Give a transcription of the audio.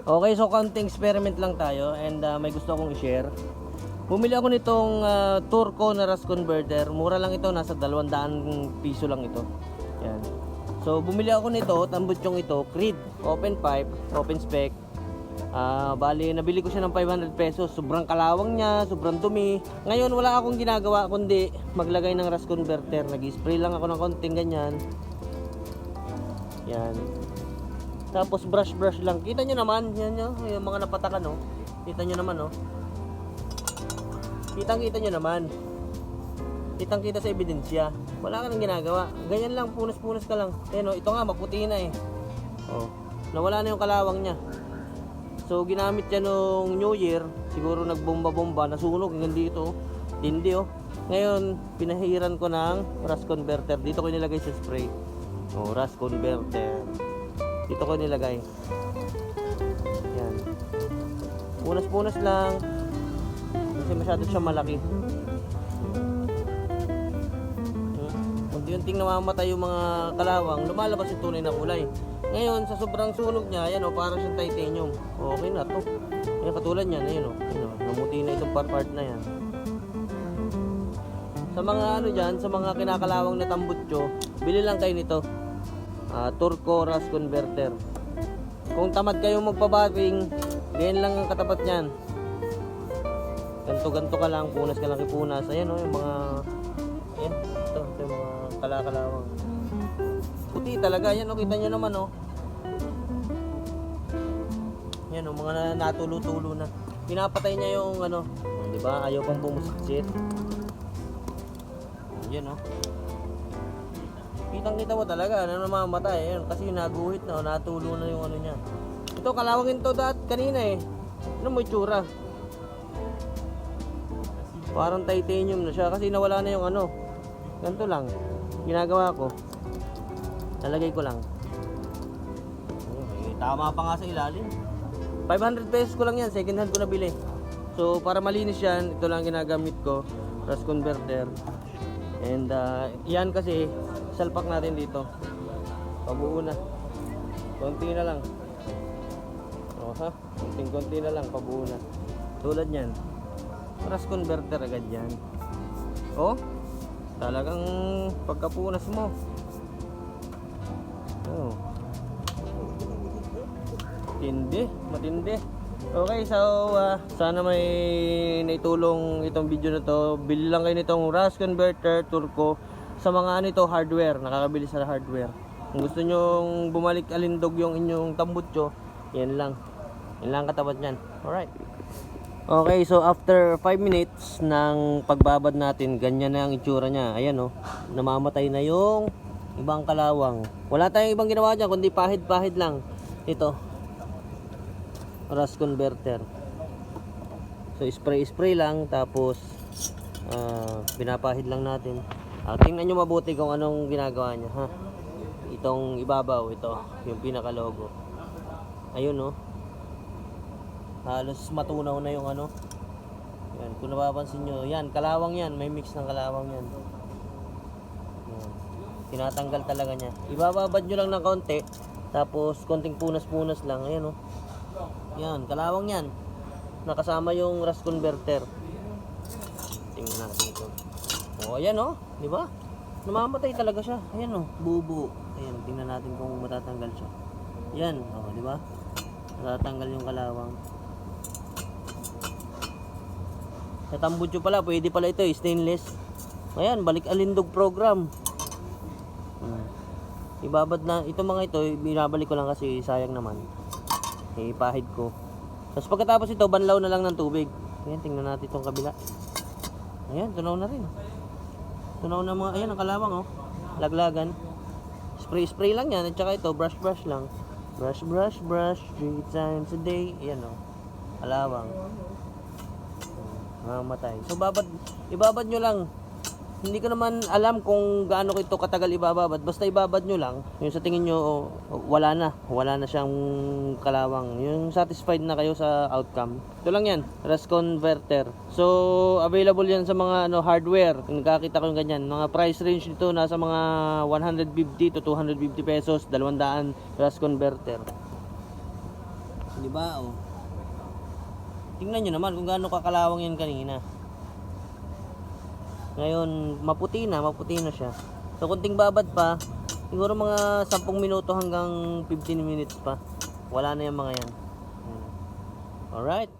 Okay, so konting experiment lang tayo and may gusto akong i-share. Bumili ako nitong Turco na rust converter. Mura lang ito, nasa 200 piso lang ito. Yan. So bumili ako nito, tambutyong ito, Creed, open pipe, open spec. Bali, nabili ko siya ng 500 pesos. Sobrang kalawang niya, sobrang dumi. Ngayon, wala akong ginagawa kundi maglagay ng rust converter. Nag-spray lang ako ng konting ganyan. Yan. Tapos brush lang. Kita nyo naman, yan yung mga napatakan, no? Kita nyo naman, no? Kitang-kita nyo naman. Kitang-kita sa ebidensya. Wala ka nang ginagawa. Ganyan lang, punas-punas ka lang. Ayan, no? Ito nga, maputi na eh. Oh, nawala na yung kalawang niya. So ginamit siya nung New Year, siguro nagbomba-bomba, nasunog hanggang dito, tindi oh. Ngayon, pinahiran ko ng rust converter. Dito ko nilagay sa spray. Oh, rust converter. Dito ko nilagay. Yan. Punas-punas lang. Kasi masyado siya malaki. Unti-unting namamatay yung mga kalawang, lumalabas yung tunay na kulay. Ngayon, sa sobrang sunog niya, ayan o, parang siyang titanium. Okay na to. Ayan, katulad niyan, ayan o. Namuti na itong part na yan. Sa mga ano dyan, sa mga kinakalawang na tambutso, bili lang kayo nito. Turco rust converter. Kung tamad kayong magpabating, ganyan lang ang katapat niyan. Ganto-ganto ka lang, punas ka lang ipunas. Ayan o, yung mga... Ayan, ito yung mga kalakalawang. Puti talaga, yan o, kita nyo naman o. Yan o, mga natulo-tulo na. Pinapatay niya yung ano, di ba? Ayaw pang bumusiksit. Yan o. Kitang-kita mo talaga, ano namamatay. Yan, kasi naguhit na o, natulo na yung ano niya. Ito, kalawangin to kanina eh. Ano mo itsura? Parang titanium na siya kasi nawala na yung ano. Ganito lang. Ginagawa ko. Nalagay ko lang. Tama pa nga sa ilalim. 500 pesos ko lang yan, second hand ko nabili. So para malinis yan, ito lang ginagamit ko, rust converter. And yan kasi salpak natin dito. Pabuo na. Konti na lang. O ha? Konti na lang, pabuo na. Tulad yan. Rust converter agad yan. Oh, talagang pagkapunas mo. Oh. Matindi. Okay, so sana may naitulong itong video na to. Bili lang kayo nitong rust converter Turco sa mga ano ito, hardware, nakakabili sa hardware. Kung gusto nyo bumalik alindog yung inyong tambutso, yan lang katapat niyan. Alright. Okay, so after 5 minutes ng pagbabad natin, ganyan na ang itsura niya. Ayan oh, namamatay na yung ibang kalawang. Wala tayong ibang ginawa dyan, kundi pahid-pahid lang. Ito, rust converter. So spray lang, tapos pinapahid lang natin. Tingnan nyo mabuti kung anong ginagawa niya, ha. Itong ibabaw, ito yung pinaka logo. Ayun oh, halos matunaw na yung ano. Yan, kung napapansin nyo, yan, kalawang yan, may mix ng kalawang yan. Yan. Tinatanggal talaga niya. Ibababad nyo lang ng konti, tapos konting punas-punas lang. Ayan o. Yan, kalawang yan. Nakasama yung rust converter. Tingnan natin ito. O, ayan o. Diba? Namamatay talaga siya. Ayan o, bubo. Ayan, tingnan natin kung matatanggal siya. Yan, o, diba? Matatanggal yung kalawang. Sa tambutso pala, pwede pala ito, stainless. Ayan, balik alindog program. Ibabad na, ito mga ito, binabalik ko lang kasi sayang naman. Ipahid ko. Tapos pagkatapos ito, banlaw na lang ng tubig. Ayan, tingnan natin itong kabila. Ayan, tunaw na rin. Tunaw na mga, ayan, ang kalawang oh. Laglagan. Spray lang yan, at saka ito, brush lang. Brush 3 times a day. Ayan oh, kalawang. Mamatay. So ibabad nyo lang. Hindi ko naman alam kung gaano ko ito katagal ibababad. Basta ibabad nyo lang. Yung sa tingin nyo, wala na siyang kalawang. Yung satisfied na kayo sa outcome. Ito lang yan, rust converter. So available yan sa mga hardware. Kung nakakita ko yung ganyan, mga price range nito nasa mga 150 to 250 pesos, 200 rust converter. di ba? Oh. Tingnan nyo naman kung gaano kakalawang yan kanina. Ngayon, maputi na siya. So, kunting babad pa, siguro mga 10 minuto hanggang 15 minutes pa. Wala na yung mga yan. Alright.